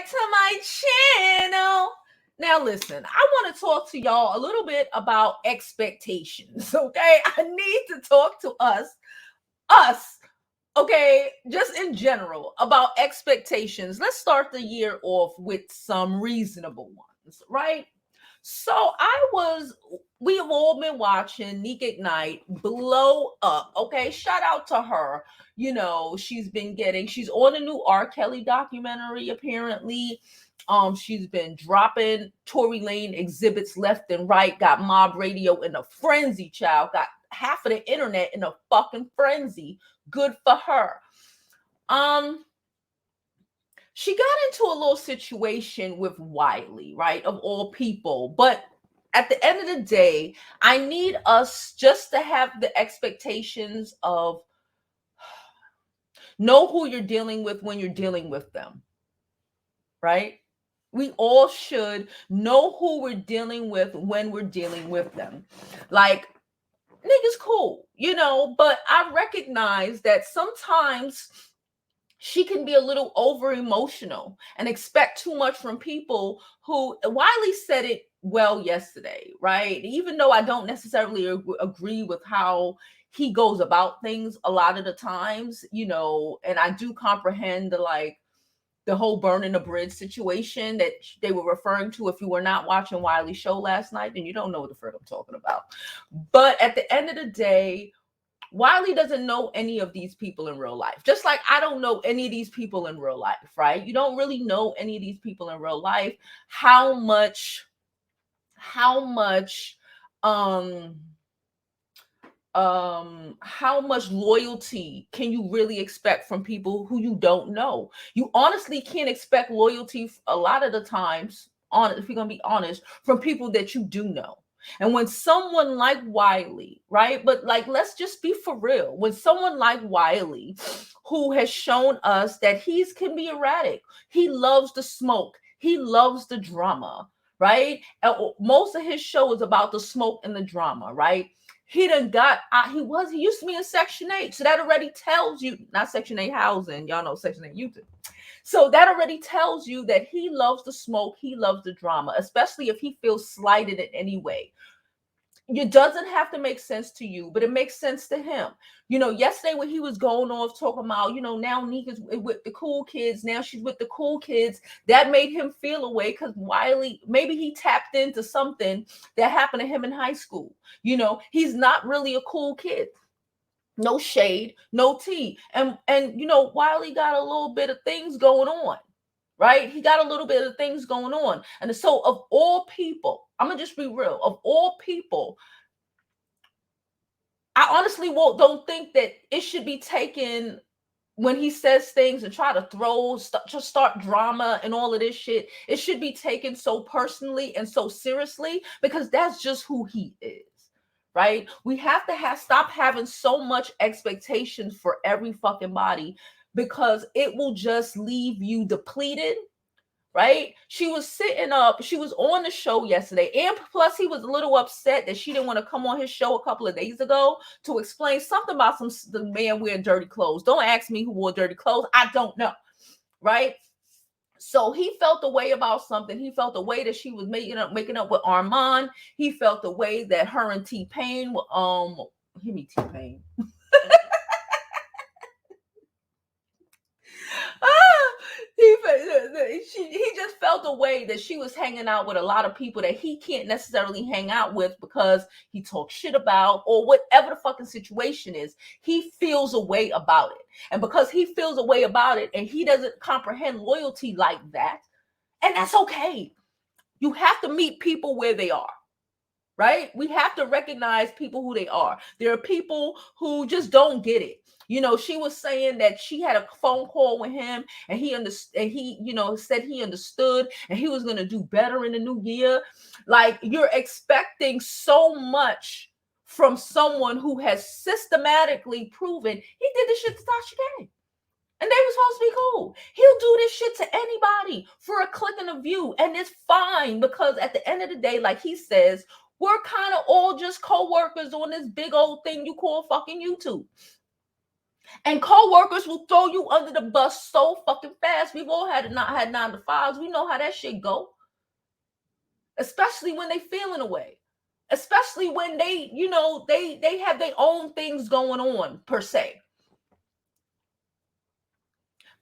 back to my channel. Now listen, I want to talk to y'all a little bit about expectations, okay? I need to talk to us, okay, just in general about expectations. Let's start the year off with some reasonable ones, right? So we have all been watching Nique blow up. Okay, shout out to her. You know, she's on a new R. Kelly documentary, apparently. She's been dropping Tory Lane exhibits left and right, got mob radio in a frenzy, child, got half of the internet in a fucking frenzy. Good for her. She got into a little situation with Wiley, right? Of all people. But at the end of the day, I need us just to have the expectations of know who you're dealing with when you're dealing with them, right? We all should know who we're dealing with when we're dealing with them. Like, niggas cool, you know, but I recognize that sometimes she can be a little over emotional and expect too much from people who Wiley said it well yesterday, right? Even though I don't necessarily agree with how he goes about things a lot of the times, you know, and I do comprehend the whole burning the bridge situation that they were referring to. If you were not watching Wiley's show last night, then you don't know what the frick I'm talking about. But at the end of the day, Wiley doesn't know any of these people in real life. Just like I don't know any of these people in real life, right? You don't really know any of these people in real life. How much loyalty can you really expect from people who you don't know? You honestly can't expect loyalty a lot of the times, if you're gonna be honest, from people that you do know. And when someone like Wiley, right? But like, let's just be for real. When someone like Wiley, who has shown us that he can be erratic, he loves the smoke, he loves the drama, right? And most of his show is about the smoke and the drama, right? He used to be in Section 8. So that already tells you, not Section 8 housing, y'all know Section 8 YouTube. So that already tells you that he loves the smoke, he loves the drama, especially if he feels slighted in any way. It doesn't have to make sense to you, but it makes sense to him. You know, yesterday when he was going off talking about, you know, now Nique is with the cool kids, now she's with the cool kids, that made him feel away because Wiley, maybe he tapped into something that happened to him in high school. You know, he's not really a cool kid. No shade, no tea. And you know, Wiley got a little bit of things going on, right? He got a little bit of things going on. And so of all people, I'm gonna just be real, of all people, I honestly don't think that it should be taken when he says things and try to just start drama and all of this shit. It should be taken so personally and so seriously because that's just who he is. Right? We have to stop having so much expectations for every fucking body because it will just leave you depleted. Right? She was on the show yesterday, and plus he was a little upset that she didn't want to come on his show a couple of days ago to explain something about the man wearing dirty clothes. Don't ask me who wore dirty clothes. I don't know. Right? So he felt the way about something. He felt the way that she was making up with Armand. He felt the way that her and T-Pain, give me T-Pain. He just felt a way that she was hanging out with a lot of people that he can't necessarily hang out with because he talks shit about or whatever the fucking situation is. He feels a way about it. And because he feels a way about it and he doesn't comprehend loyalty like that, and that's okay. You have to meet people where they are. Right? We have to recognize people who they are. There are people who just don't get it. You know, she was saying that she had a phone call with him and he understood, and he, you know, said he understood and he was going to do better in the new year. Like, you're expecting so much from someone who has systematically proven he did this shit to Tasha K. And they were supposed to be cool. He'll do this shit to anybody for a click and a view. And it's fine because at the end of the day, like he says, we're kind of all just co-workers on this big old thing you call fucking YouTube. And co-workers will throw you under the bus so fucking fast. We've all not had 9 to 5s. We know how that shit go. Especially when they feeling away. Especially when they, they have their own things going on, per se.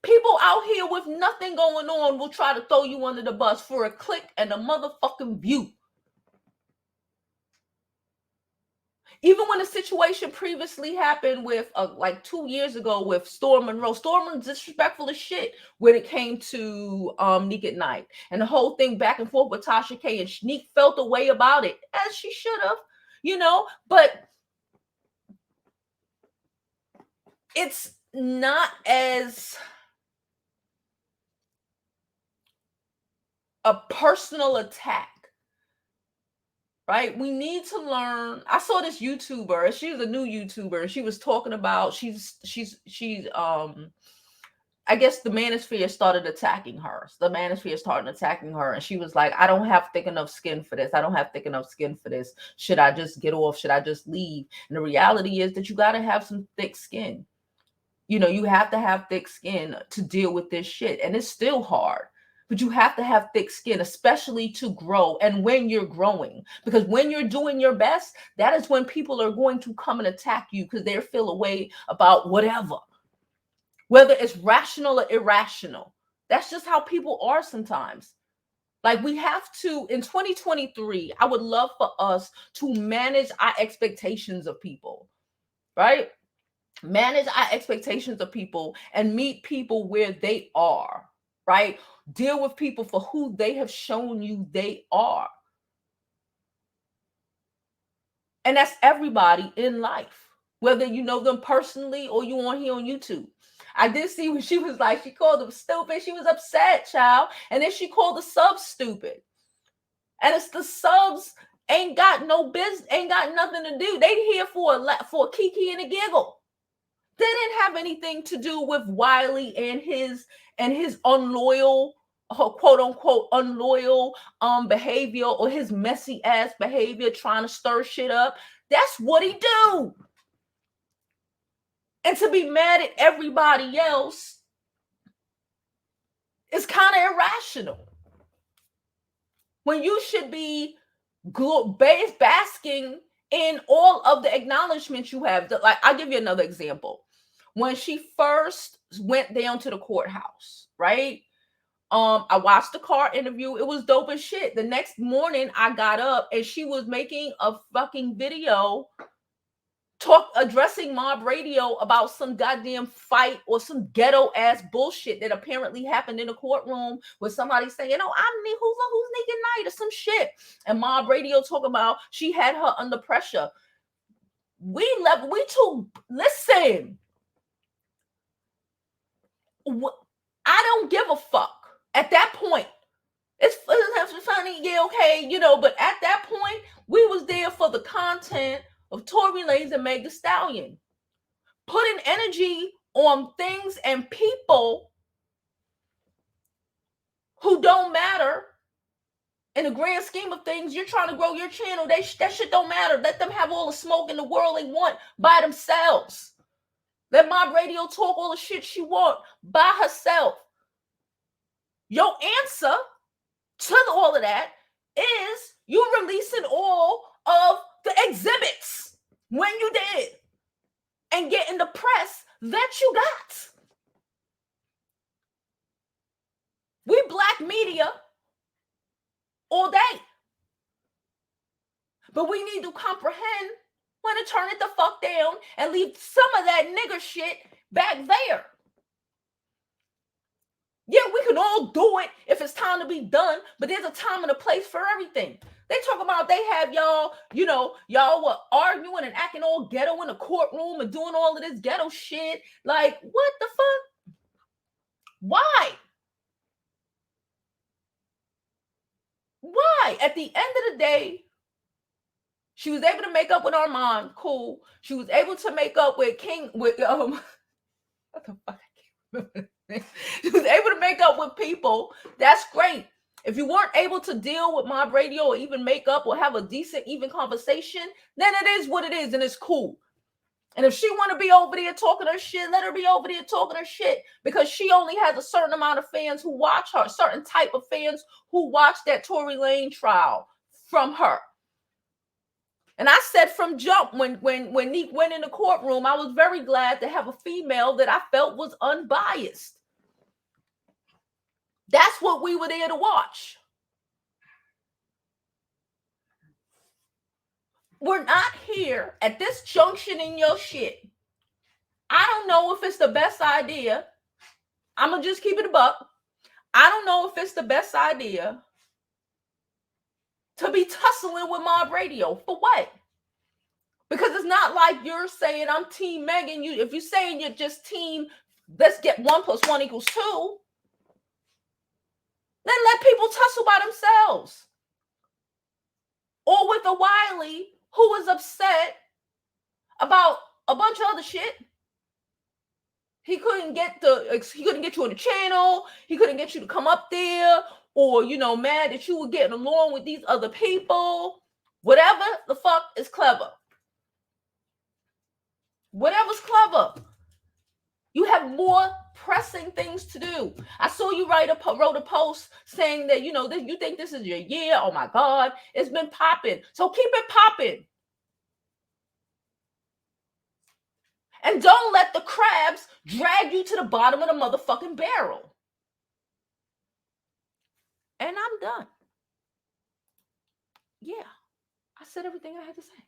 People out here with nothing going on will try to throw you under the bus for a click and a motherfucking view. Even when a situation previously happened with, like 2 years ago with Storm Monroe. Storm was disrespectful as shit when it came to Nique at Nite. And the whole thing back and forth with Tasha K. And Nique felt a way about it, as she should have, But it's not as a personal attack. Right? We need to learn. I saw this YouTuber. She was a new YouTuber. She was talking about she's I guess the manosphere started attacking her. The manosphere started attacking her, and she was like, I don't have thick enough skin for this. I don't have thick enough skin for this. Should I just get off? Should I just leave? And the reality is that you got to have some thick skin. You have to have thick skin to deal with this shit. And it's still hard. But you have to have thick skin, especially to grow and when you're growing. Because when you're doing your best, that is when people are going to come and attack you because they feel a way about whatever. Whether it's rational or irrational. That's just how people are sometimes. Like, we have to, in 2023, I would love for us to manage our expectations of people, right? Manage our expectations of people and meet people where they are, right? Deal with people for who they have shown you they are. And that's everybody in life, whether you know them personally or you on here on YouTube. I did see when she was like, she called them stupid. She was upset, child. And then she called the subs stupid. And it's the subs ain't got no business, ain't got nothing to do. They here for a kiki and a giggle. They didn't have anything to do with Wiley and his unloyal, quote unquote, unloyal behavior or his messy ass behavior trying to stir shit up. That's what he do. And to be mad at everybody else is kind of irrational. When you should be basking in all of the acknowledgments you have. Like, I'll give you another example. When she first went down to the courthouse, right? I watched the car interview. It was dope as shit. The next morning I got up and she was making a fucking video addressing Mob Radio about some goddamn fight or some ghetto ass bullshit that apparently happened in a courtroom with somebody saying, "Oh, who's Nique Nite," or some shit. And Mob Radio talking about she had her under pressure. Listen. I don't give a fuck at that point. It's funny, yeah, okay, but at that point, we was there for the content of Tory Lanez and Meg Thee Stallion. Putting energy on things and people who don't matter in the grand scheme of things. You're trying to grow your channel. That shit don't matter. Let them have all the smoke in the world they want by themselves. Let Mob Radio talk all the shit she want by herself. Your answer to all of that is you releasing all of the exhibits when you did and getting the press that you got. We black media all day. But we need to comprehend when to turn it the fuck down and leave some of that nigger shit back there. Yeah, we can all do it if it's time to be done, but there's a time and a place for everything. They talk about they have y'all, y'all were arguing and acting all ghetto in the courtroom and doing all of this ghetto shit. Like, what the fuck? Why? Why? At the end of the day, she was able to make up with Armand. Cool. She was able to make up with what the fuck? I can't remember. She was able to make up with people. That's great. If you weren't able to deal with Mob Radio or even make up or have a decent, even conversation, then it is what it is and it's cool. And if she want to be over there talking her shit, let her be over there talking her shit, because she only has a certain amount of fans who watch her, certain type of fans who watch that Tory Lane trial from her. And I said from jump, when Nique went in the courtroom, I was very glad to have a female that I felt was unbiased. That's what we were there to watch. We're not here at this junction in your shit. I don't know if it's the best idea. I'm going to just keep it a buck. I don't know if it's the best idea to be tussling with Mob Radio. For what? Because it's not like you're saying I'm Team Megan. If you're saying you're just team, let's get 1 + 1 = 2, then let people tussle by themselves. Or with a Wiley who is upset about a bunch of other shit. He couldn't get you on the channel. He couldn't get you to come up there, or, mad that you were getting along with these other people. Whatever the fuck is clever. Whatever's clever. You have more pressing things to do. I saw you wrote a post saying that, that you think this is your year. Oh my God, it's been popping. So keep it popping. And don't let the crabs drag you to the bottom of the motherfucking barrel. And I'm done. Yeah, I said everything I had to say.